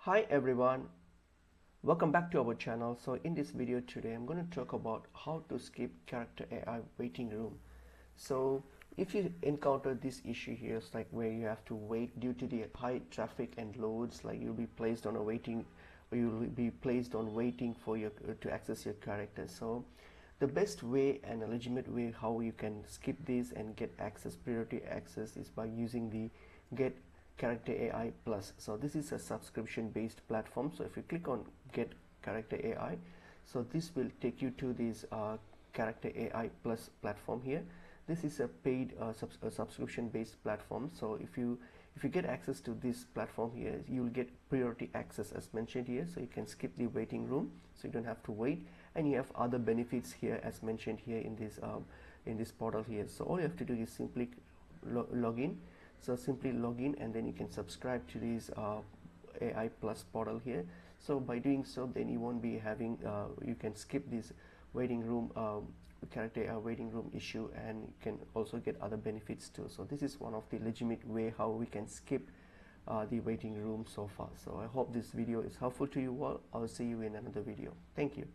Hi everyone, welcome back to our channel. So in this video today I'm going to talk about how to skip character AI waiting room. So if you encounter this issue here, it's like where you have to wait due to the high traffic and loads, like you'll be placed on a waiting, or you'll be placed on waiting for your to access your character. So the best way and a legitimate way how you can skip this and get access, priority access, is by using the get character AI plus. So this is a subscription based platform. So if you click on get character AI, so this will take you to this character AI plus platform here. This is a paid subscription based platform. So if you get access to this platform here, you will get priority access as mentioned here. So you can skip the waiting room, so you don't have to wait, and you have other benefits here as mentioned here in this portal here. So all you have to do is simply log in. So simply log in, and then you can subscribe to this AI plus portal here. So by doing so, then you won't be having you can skip this waiting room character waiting room issue, and you can also get other benefits too. So this is one of the legitimate way how we can skip the waiting room so far. So I hope this video is helpful to you all. I'll see you in another video. Thank you.